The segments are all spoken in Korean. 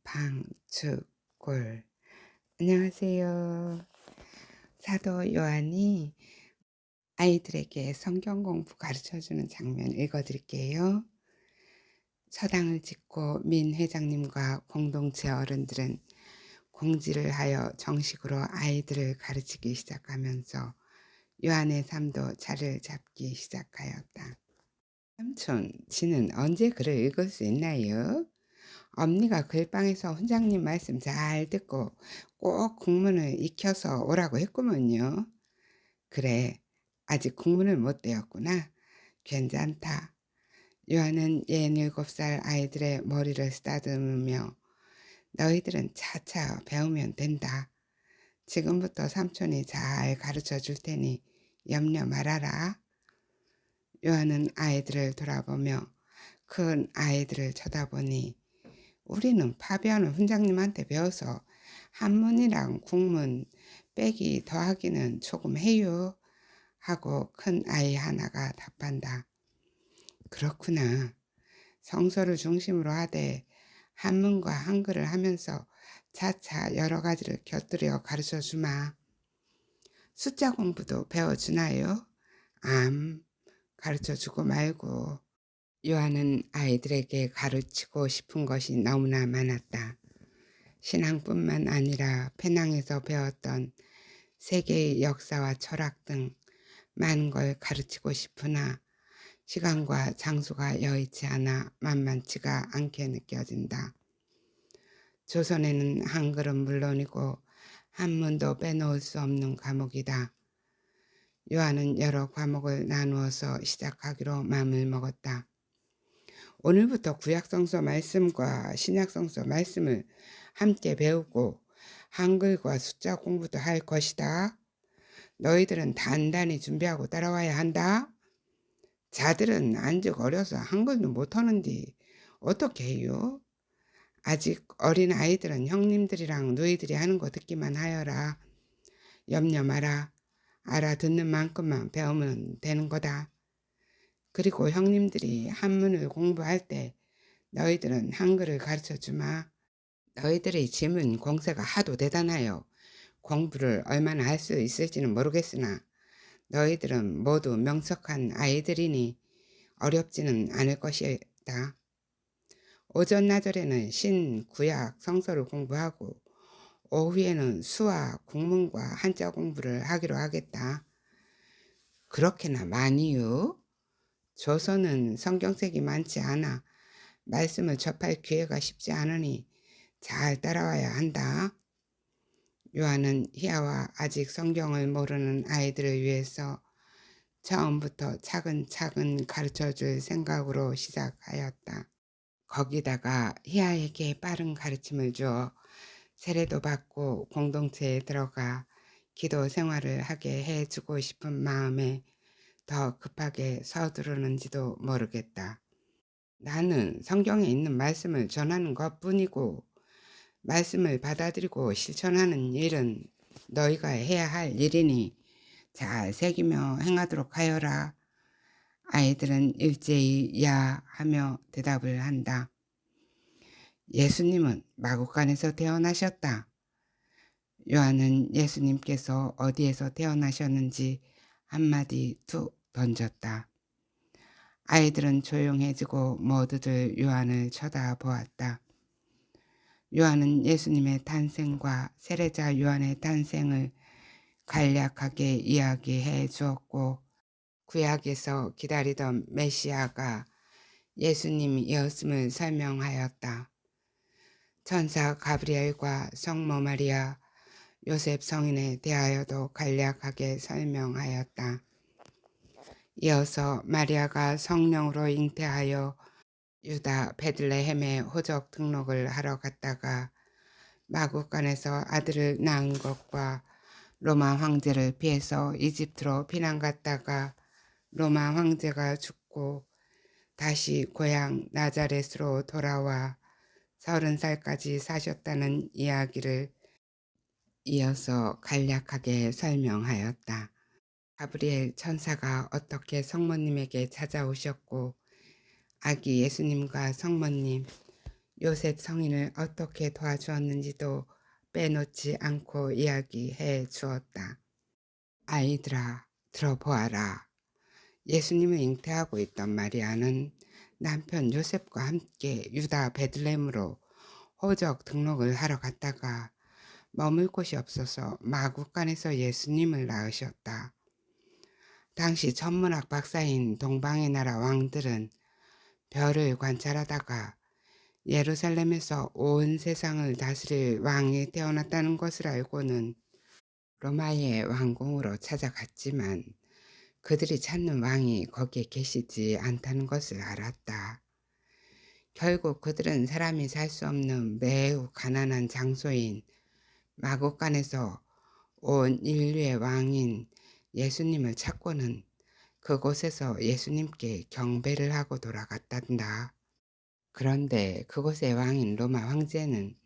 방축골. 안녕하세요. 사도 요한이 아이들에게 성경 공부 가르쳐 주는 장면 읽어 드릴게요. 서당을 짓고 민 회장님과 공동체 어른들은 공지를 하여 정식으로 아이들을 가르치기 시작하면서 요한의 삶도 자리를 잡기 시작하였다. 삼촌, 지는 언제 글을 읽을 수 있나요? 엄니가 글방에서 훈장님 말씀 잘 듣고 꼭 국문을 익혀서 오라고 했구먼요. 그래, 아직 국문을 못 배웠구나. 괜찮다. 요한은 67살 아이들의 머리를 쓰다듬으며 너희들은 차차 배우면 된다. 지금부터 삼촌이 잘 가르쳐 줄 테니 염려 말아라. 요한은 아이들을 돌아보며 큰 아이들을 쳐다보니 우리는 파비안을 훈장님한테 배워서 한문이랑 국문 빼기 더하기는 조금 해요 하고 큰 아이 하나가 답한다. 그렇구나. 성서를 중심으로 하되 한문과 한글을 하면서 차차 여러 가지를 곁들여 가르쳐 주마. 숫자 공부도 배워주나요? 가르쳐 주고 말고. 요한은 아이들에게 가르치고 싶은 것이 너무나 많았다. 신앙뿐만 아니라 페낭에서 배웠던 세계의 역사와 철학 등 많은 걸 가르치고 싶으나 시간과 장소가 여의치 않아 만만치가 않게 느껴진다. 조선에는 한글은 물론이고 한문도 빼놓을 수 없는 과목이다. 요한은 여러 과목을 나누어서 시작하기로 마음을 먹었다. 오늘부터 구약성서 말씀과 신약성서 말씀을 함께 배우고 한글과 숫자 공부도 할 것이다. 너희들은 단단히 준비하고 따라와야 한다. 자들은 안즉 어려서 한글도 못하는디 어떻게 해요? 아직 어린 아이들은 형님들이랑 누이들이 하는 거 듣기만 하여라. 염려 마라. 알아듣는 만큼만 배우면 되는 거다. 그리고 형님들이 한문을 공부할 때 너희들은 한글을 가르쳐 주마. 너희들의 짐은 공세가 하도 대단하여 공부를 얼마나 할 수 있을지는 모르겠으나 너희들은 모두 명석한 아이들이니 어렵지는 않을 것이다. 오전 나절에는 신, 구약, 성서를 공부하고 오후에는 수와 국문과 한자 공부를 하기로 하겠다. 그렇게나 많이요? 조선은 성경책이 많지 않아 말씀을 접할 기회가 쉽지 않으니 잘 따라와야 한다. 요한은 희아와 아직 성경을 모르는 아이들을 위해서 처음부터 차근차근 가르쳐줄 생각으로 시작하였다. 거기다가 희아에게 빠른 가르침을 주어 세례도 받고 공동체에 들어가 기도 생활을 하게 해주고 싶은 마음에 더 급하게 서두르는지도 모르겠다. 나는 성경에 있는 말씀을 전하는 것뿐이고 말씀을 받아들이고 실천하는 일은 너희가 해야 할 일이니 잘 새기며 행하도록 하여라. 아이들은 일제히 야 하며 대답을 한다. 예수님은 마구간에서 태어나셨다. 요한은 예수님께서 어디에서 태어나셨는지 한마디 툭 던졌다. 아이들은 조용해지고 모두들 요한을 쳐다보았다. 요한은 예수님의 탄생과 세례자 요한의 탄생을 간략하게 이야기해 주었고 구약에서 기다리던 메시아가 예수님이었음을 설명하였다. 천사 가브리엘과 성모 마리아, 요셉 성인에 대하여도 간략하게 설명하였다. 이어서 마리아가 성령으로 잉태하여 유다 베들레헴에 호적 등록을 하러 갔다가 마구간에서 아들을 낳은 것과 로마 황제를 피해서 이집트로 피난 갔다가 로마 황제가 죽고 다시 고향 나자렛으로 돌아와 30살까지 사셨다는 이야기를 이어서 간략하게 설명하였다. 가브리엘 천사가 어떻게 성모님에게 찾아오셨고 아기 예수님과 성모님, 요셉 성인을 어떻게 도와주었는지도 빼놓지 않고 이야기해 주었다. 아이들아, 들어보아라. 예수님을 잉태하고 있던 마리아는 남편 요셉과 함께 유다 베들레헴으로 호적 등록을 하러 갔다가 머물 곳이 없어서 마구간에서 예수님을 낳으셨다. 당시 천문학 박사인 동방의 나라 왕들은 별을 관찰하다가 예루살렘에서 온 세상을 다스릴 왕이 태어났다는 것을 알고는 로마의 왕궁으로 찾아갔지만 그들이 찾는 왕이 거기에 계시지 않다는 것을 알았다. 결국 그들은 사람이 살 수 없는 매우 가난한 장소인 마구간에서 온 인류의 왕인 예수님을 찾고는 그곳에서 예수님께 경배를 하고 돌아갔단다. 그런데 그곳의 왕인 로마 황제는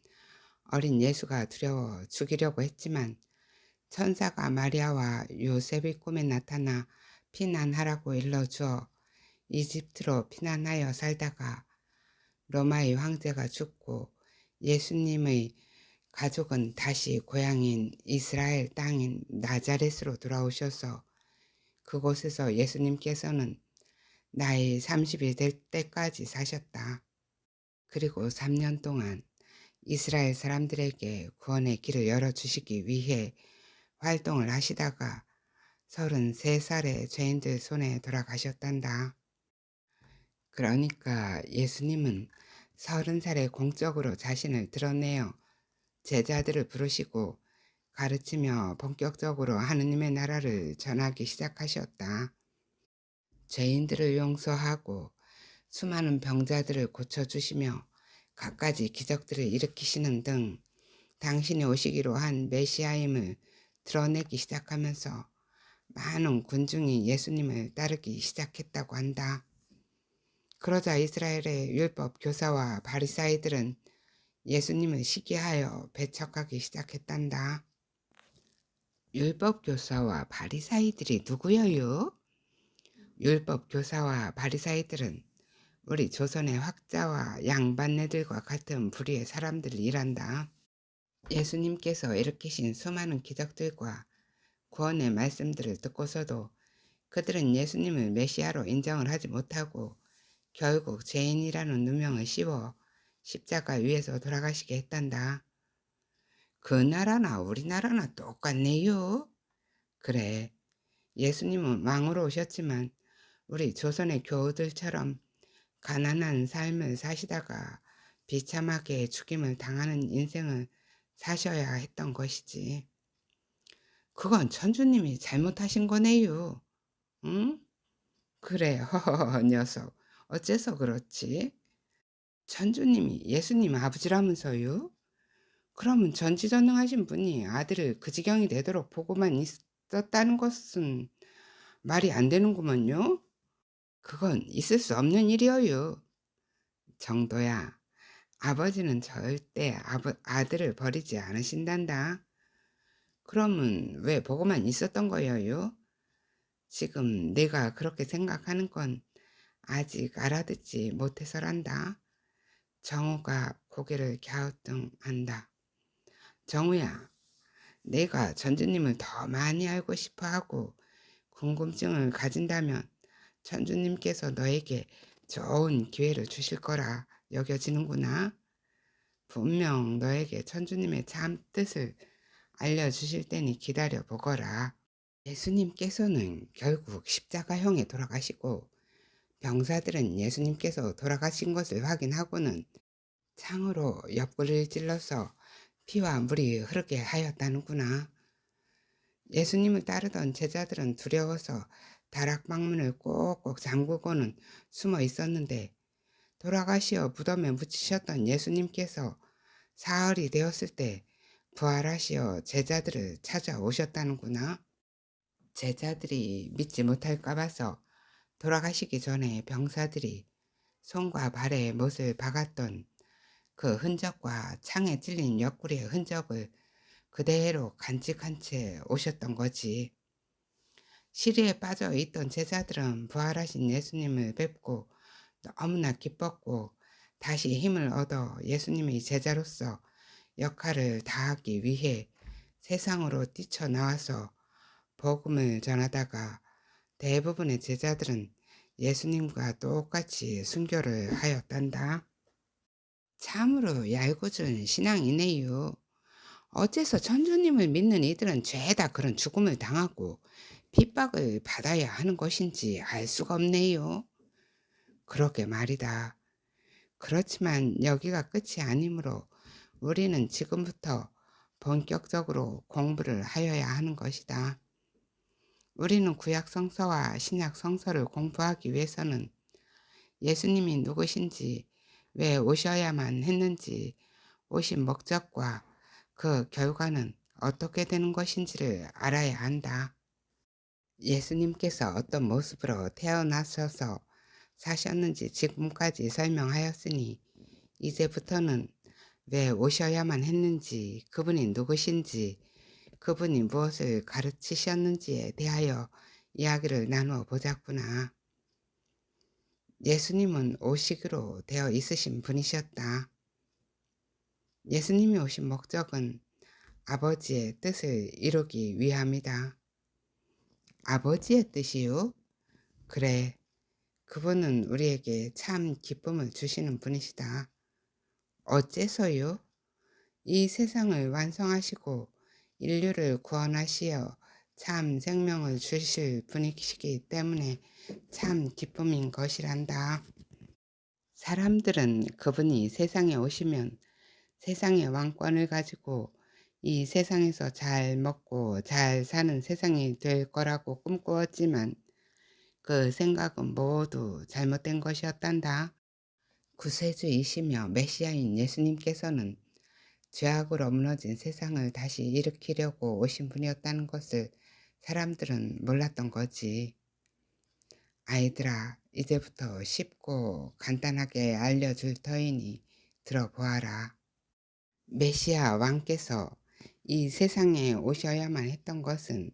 어린 예수가 두려워 죽이려고 했지만 천사가 마리아와 요셉의 꿈에 나타나 피난하라고 일러주어 이집트로 피난하여 살다가 로마의 황제가 죽고 예수님의 가족은 다시 고향인 이스라엘 땅인 나자렛으로 돌아오셔서 그곳에서 예수님께서는 나이 30이 될 때까지 사셨다. 그리고 3년 동안 이스라엘 사람들에게 구원의 길을 열어주시기 위해 활동을 하시다가 33살에 죄인들 손에 돌아가셨단다. 그러니까 예수님은 30살에 공적으로 자신을 드러내어 제자들을 부르시고 가르치며 본격적으로 하느님의 나라를 전하기 시작하셨다. 죄인들을 용서하고 수많은 병자들을 고쳐주시며 갖가지 기적들을 일으키시는 등 당신이 오시기로 한 메시아임을 드러내기 시작하면서 많은 군중이 예수님을 따르기 시작했다고 한다. 그러자 이스라엘의 율법 교사와 바리사이들은 예수님을 시기하여 배척하기 시작했단다. 율법 교사와 바리사이들이 누구여요? 율법 교사와 바리사이들은 우리 조선의 학자와 양반네들과 같은 부류의 사람들이란다. 예수님께서 일으키신 수많은 기적들과 구원의 말씀들을 듣고서도 그들은 예수님을 메시아로 인정을 하지 못하고 결국 죄인이라는 누명을 씌워 십자가 위에서 돌아가시게 했단다. 그 나라나 우리나라나 똑같네요. 그래, 예수님은 왕으로 오셨지만 우리 조선의 교우들처럼 가난한 삶을 사시다가 비참하게 죽임을 당하는 인생을 사셔야 했던 것이지. 그건 천주님이 잘못하신 거네요. 응? 그래, 허허허 녀석. 어째서 그렇지? 천주님이 예수님 아버지라면서요? 그러면 전지전능하신 분이 아들을 그 지경이 되도록 보고만 있었다는 것은 말이 안 되는구먼요. 그건 있을 수 없는 일이어요. 정도야, 아버지는 절대 아들을 버리지 않으신단다. 그러면 왜 보고만 있었던 거예요? 지금 내가 그렇게 생각하는 건 아직 알아듣지 못해서란다. 정우가 고개를 갸우뚱한다. 정우야, 내가 전주님을 더 많이 알고 싶어하고 궁금증을 가진다면 천주님께서 너에게 좋은 기회를 주실 거라 여겨지는구나. 분명 너에게 천주님의 참 뜻을 알려주실 테니 기다려 보거라. 예수님께서는 결국 십자가형에 돌아가시고 병사들은 예수님께서 돌아가신 것을 확인하고는 창으로 옆구리를 찔러서 피와 물이 흐르게 하였다는구나. 예수님을 따르던 제자들은 두려워서 다락방문을 꼭꼭 잠그고는 숨어 있었는데 돌아가시어 무덤에 묻히셨던 예수님께서 사흘이 되었을 때 부활하시어 제자들을 찾아오셨다는구나. 제자들이 믿지 못할까 봐서 돌아가시기 전에 병사들이 손과 발에 못을 박았던 그 흔적과 창에 찔린 옆구리의 흔적을 그대로 간직한 채 오셨던 거지. 시리에 빠져 있던 제자들은 부활하신 예수님을 뵙고 너무나 기뻤고 다시 힘을 얻어 예수님의 제자로서 역할을 다하기 위해 세상으로 뛰쳐나와서 복음을 전하다가 대부분의 제자들은 예수님과 똑같이 순교를 하였단다. 참으로 얄궂은 신앙이네요. 어째서 천주님을 믿는 이들은 죄다 그런 죽음을 당하고 핍박을 받아야 하는 것인지 알 수가 없네요. 그러게 말이다. 그렇지만 여기가 끝이 아니므로 우리는 지금부터 본격적으로 공부를 하여야 하는 것이다. 우리는 구약 성서와 신약 성서를 공부하기 위해서는 예수님이 누구신지, 왜 오셔야만 했는지, 오신 목적과 그 결과는 어떻게 되는 것인지를 알아야 한다. 예수님께서 어떤 모습으로 태어나셔서 사셨는지 지금까지 설명하였으니 이제부터는 왜 오셔야만 했는지, 그분이 누구신지, 그분이 무엇을 가르치셨는지에 대하여 이야기를 나누어 보자꾸나. 예수님은 오시기로 되어 있으신 분이셨다. 예수님이 오신 목적은 아버지의 뜻을 이루기 위함이다. 아버지의 뜻이요? 그래, 그분은 우리에게 참 기쁨을 주시는 분이시다. 어째서요? 이 세상을 완성하시고 인류를 구원하시어 참 생명을 주실 분이시기 때문에 참 기쁨인 것이란다. 사람들은 그분이 세상에 오시면 세상의 왕권을 가지고 이 세상에서 잘 먹고 잘 사는 세상이 될 거라고 꿈꾸었지만 그 생각은 모두 잘못된 것이었단다. 구세주이시며 메시아인 예수님께서는 죄악으로 무너진 세상을 다시 일으키려고 오신 분이었다는 것을 사람들은 몰랐던 거지. 아이들아, 이제부터 쉽고 간단하게 알려줄 터이니 들어보아라. 메시아 왕께서 이 세상에 오셔야만 했던 것은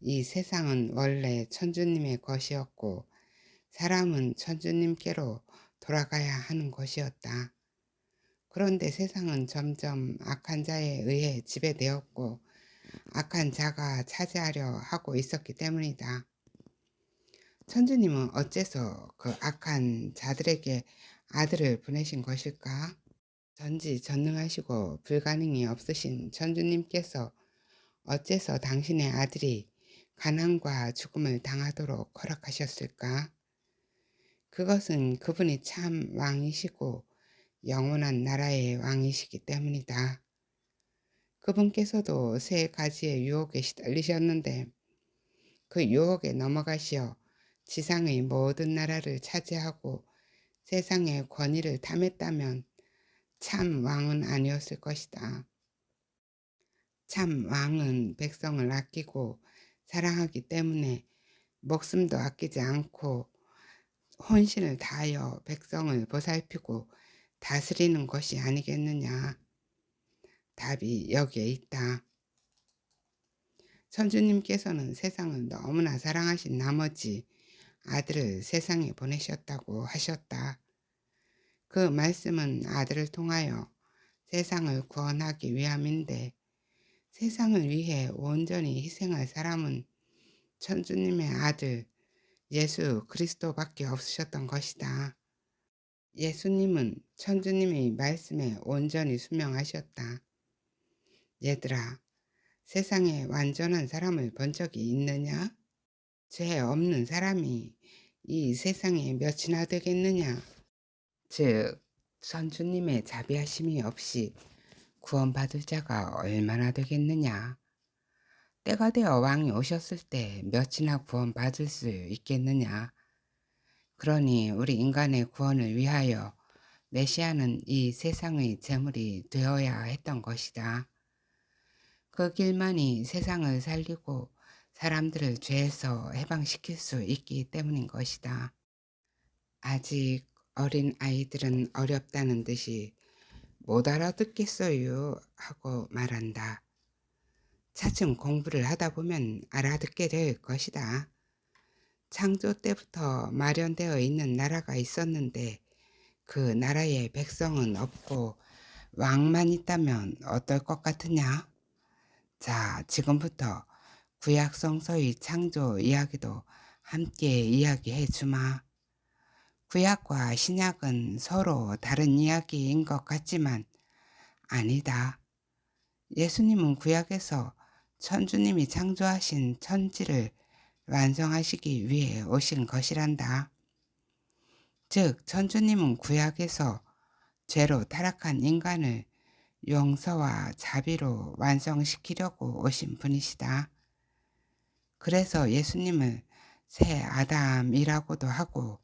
이 세상은 원래 천주님의 것이었고 사람은 천주님께로 돌아가야 하는 것이었다. 그런데 세상은 점점 악한 자에 의해 지배되었고 악한 자가 차지하려 하고 있었기 때문이다. 천주님은 어째서 그 악한 자들에게 아들을 보내신 것일까? 전지전능하시고 불가능이 없으신 천주님께서 어째서 당신의 아들이 가난과 죽음을 당하도록 허락하셨을까? 그것은 그분이 참 왕이시고 영원한 나라의 왕이시기 때문이다. 그분께서도 세 가지의 유혹에 시달리셨는데 그 유혹에 넘어가시어 지상의 모든 나라를 차지하고 세상의 권위를 탐했다면 참 왕은 아니었을 것이다. 참 왕은 백성을 아끼고 사랑하기 때문에 목숨도 아끼지 않고 혼신을 다하여 백성을 보살피고 다스리는 것이 아니겠느냐. 답이 여기에 있다. 천주님께서는 세상을 너무나 사랑하신 나머지 아들을 세상에 보내셨다고 하셨다. 그 말씀은 아들을 통하여 세상을 구원하기 위함인데 세상을 위해 온전히 희생할 사람은 천주님의 아들 예수 그리스도밖에 없으셨던 것이다. 예수님은 천주님의 말씀에 온전히 순명하셨다. 얘들아, 세상에 완전한 사람을 본 적이 있느냐? 죄 없는 사람이 이 세상에 몇이나 되겠느냐? 즉, 천주님의 자비하심이 없이 구원받을 자가 얼마나 되겠느냐? 때가 되어 왕이 오셨을 때 몇이나 구원받을 수 있겠느냐? 그러니 우리 인간의 구원을 위하여 메시아는 이 세상의 제물이 되어야 했던 것이다. 그 길만이 세상을 살리고 사람들을 죄에서 해방시킬 수 있기 때문인 것이다. 아직 어린 아이들은 어렵다는 듯이 못 알아듣겠어요 하고 말한다. 차츰 공부를 하다 보면 알아듣게 될 것이다. 창조 때부터 마련되어 있는 나라가 있었는데 그 나라에 백성은 없고 왕만 있다면 어떨 것 같으냐? 자, 지금부터 구약 성서의 창조 이야기도 함께 이야기해 주마. 구약과 신약은 서로 다른 이야기인 것 같지만 아니다. 예수님은 구약에서 천주님이 창조하신 천지를 완성하시기 위해 오신 것이란다. 즉, 천주님은 구약에서 죄로 타락한 인간을 용서와 자비로 완성시키려고 오신 분이시다. 그래서 예수님을 새 아담이라고도 하고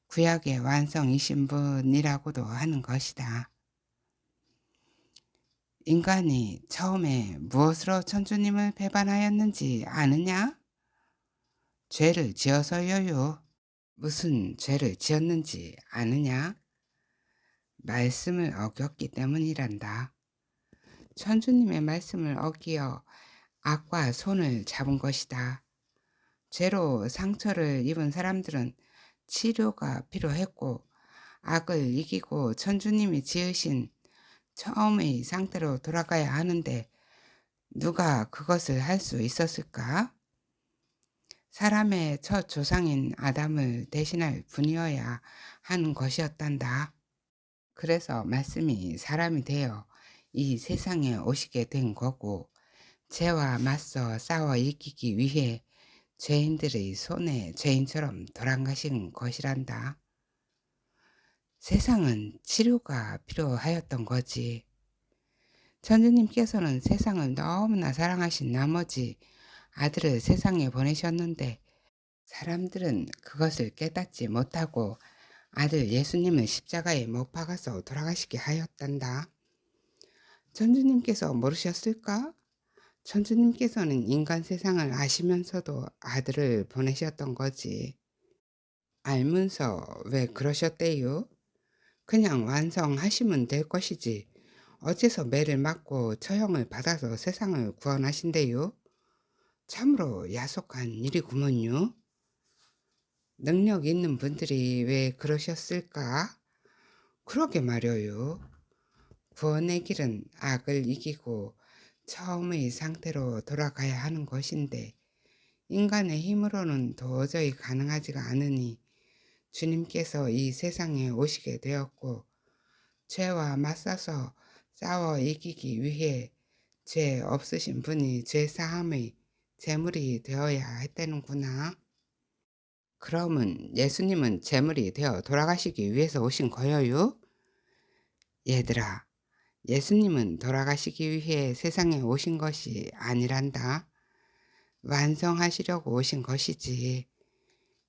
구약의 완성이신 분이라고도 하는 것이다. 인간이 처음에 무엇으로 천주님을 배반하였는지 아느냐? 죄를 지어서요요. 무슨 죄를 지었는지 아느냐? 말씀을 어겼기 때문이란다. 천주님의 말씀을 어기어 악과 손을 잡은 것이다. 죄로 상처를 입은 사람들은 치료가 필요했고 악을 이기고 천주님이 지으신 처음의 상태로 돌아가야 하는데 누가 그것을 할 수 있었을까? 사람의 첫 조상인 아담을 대신할 분이어야 하는 것이었단다. 그래서 말씀이 사람이 되어 이 세상에 오시게 된 거고 죄와 맞서 싸워 이기기 위해 죄인들의 손에 죄인처럼 돌아가신 것이란다. 세상은 치료가 필요하였던 거지. 천주님께서는 세상을 너무나 사랑하신 나머지 아들을 세상에 보내셨는데 사람들은 그것을 깨닫지 못하고 아들 예수님을 십자가에 못 박아서 돌아가시게 하였단다. 천주님께서 모르셨을까? 천주님께서는 인간 세상을 아시면서도 아들을 보내셨던 거지. 알면서 왜 그러셨대요? 그냥 완성하시면 될 것이지. 어째서 매를 맞고 처형을 받아서 세상을 구원하신대요? 참으로 야속한 일이구먼요. 능력 있는 분들이 왜 그러셨을까? 그러게 말여요. 구원의 길은 악을 이기고 처음의 상태로 돌아가야 하는 것인데 인간의 힘으로는 도저히 가능하지가 않으니 주님께서 이 세상에 오시게 되었고 죄와 맞서서 싸워 이기기 위해 죄 없으신 분이 죄 사함의 제물이 되어야 했다는구나. 그러면 예수님은 제물이 되어 돌아가시기 위해서 오신 거예요? 얘들아, 예수님은 돌아가시기 위해 세상에 오신 것이 아니란다. 완성하시려고 오신 것이지.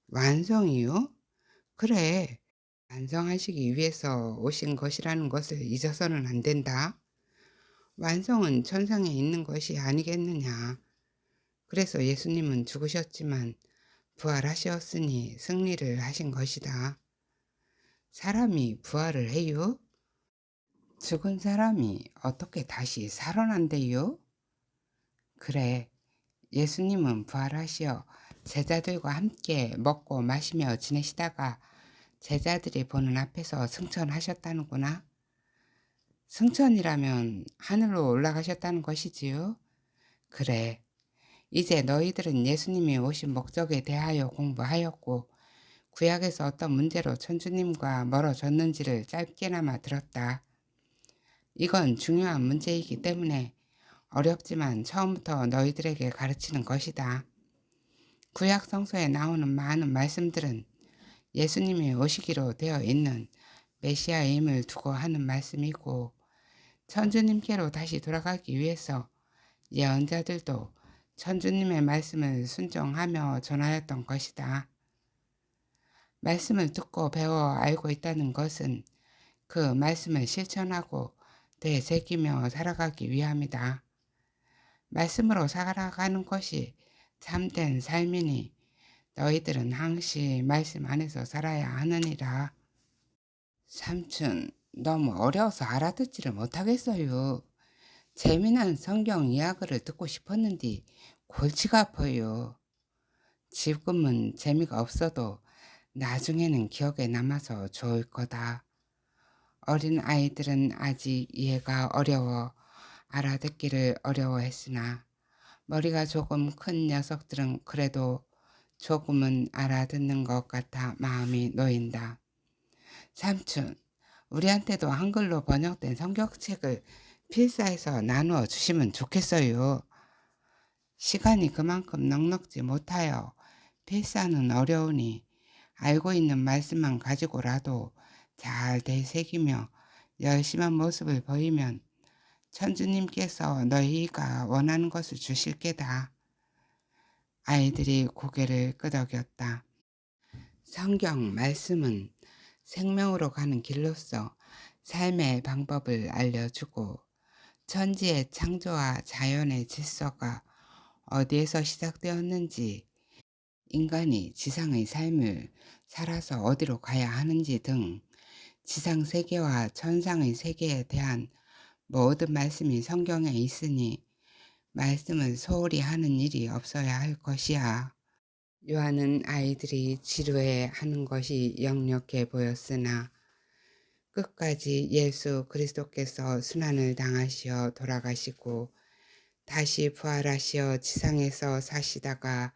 완성이요? 그래, 완성하시기 위해서 오신 것이라는 것을 잊어서는 안 된다. 완성은 천상에 있는 것이 아니겠느냐. 그래서 예수님은 죽으셨지만 부활하셨으니 승리를 하신 것이다. 사람이 부활을 해요? 죽은 사람이 어떻게 다시 살아난대요? 그래, 예수님은 부활하시어 제자들과 함께 먹고 마시며 지내시다가 제자들이 보는 앞에서 승천하셨다는구나. 승천이라면 하늘로 올라가셨다는 것이지요. 그래, 이제 너희들은 예수님이 오신 목적에 대하여 공부하였고 구약에서 어떤 문제로 천주님과 멀어졌는지를 짧게나마 들었다. 이건 중요한 문제이기 때문에 어렵지만 처음부터 너희들에게 가르치는 것이다. 구약 성서에 나오는 많은 말씀들은 예수님이 오시기로 되어 있는 메시아임을 두고 하는 말씀이고 천주님께로 다시 돌아가기 위해서 예언자들도 천주님의 말씀을 순종하며 전하였던 것이다. 말씀을 듣고 배워 알고 있다는 것은 그 말씀을 실천하고 되새기며 살아가기 위함이다. 말씀으로 살아가는 것이 참된 삶이니 너희들은 항시 말씀 안에서 살아야 하느니라. 삼촌, 너무 어려워서 알아듣지를 못하겠어요. 재미난 성경 이야기를 듣고 싶었는데 골치가 아파요. 지금은 재미가 없어도 나중에는 기억에 남아서 좋을 거다. 어린 아이들은 아직 이해가 어려워 알아듣기를 어려워했으나 머리가 조금 큰 녀석들은 그래도 조금은 알아듣는 것 같아 마음이 놓인다. 삼촌, 우리한테도 한글로 번역된 성경책을 필사해서 나누어 주시면 좋겠어요. 시간이 그만큼 넉넉지 못하여 필사는 어려우니 알고 있는 말씀만 가지고라도 잘 되새기며 열심한 모습을 보이면 천주님께서 너희가 원하는 것을 주실 게다. 아이들이 고개를 끄덕였다. 성경 말씀은 생명으로 가는 길로서 삶의 방법을 알려주고 천지의 창조와 자연의 질서가 어디에서 시작되었는지, 인간이 지상의 삶을 살아서 어디로 가야 하는지 등 지상 세계와 천상의 세계에 대한 모든 말씀이 성경에 있으니 말씀을 소홀히 하는 일이 없어야 할 것이야. 요한은 아이들이 지루해하는 것이 역력해 보였으나 끝까지 예수 그리스도께서 순환을 당하시어 돌아가시고 다시 부활하시어 지상에서 사시다가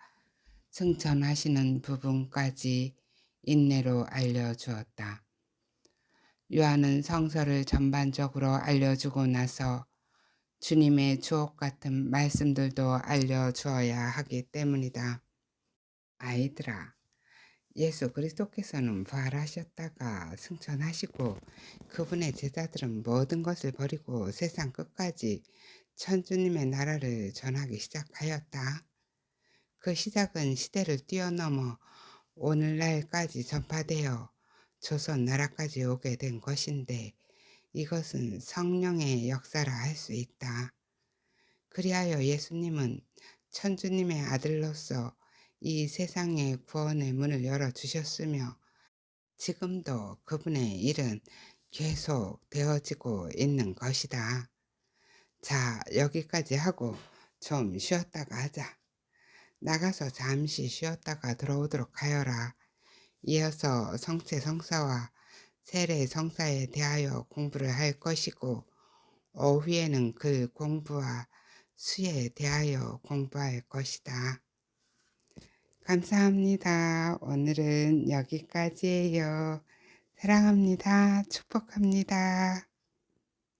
승천하시는 부분까지 인내로 알려주었다. 요한은 성서를 전반적으로 알려주고 나서 주님의 주옥 같은 말씀들도 알려주어야 하기 때문이다. 아이들아, 예수 그리스도께서는 부활하셨다가 승천하시고 그분의 제자들은 모든 것을 버리고 세상 끝까지 천주님의 나라를 전하기 시작하였다. 그 시작은 시대를 뛰어넘어 오늘날까지 전파되어 조선 나라까지 오게 된 것인데 이것은 성령의 역사라 할 수 있다. 그리하여 예수님은 천주님의 아들로서 이 세상의 구원의 문을 열어주셨으며 지금도 그분의 일은 계속 되어지고 있는 것이다. 자, 여기까지 하고 좀 쉬었다가 하자. 나가서 잠시 쉬었다가 들어오도록 하여라. 이어서 성체 성사와 세례 성사에 대하여 공부를 할 것이고 오후에는 글 공부와 수에 대하여 공부할 것이다. 감사합니다. 오늘은 여기까지예요. 사랑합니다. 축복합니다.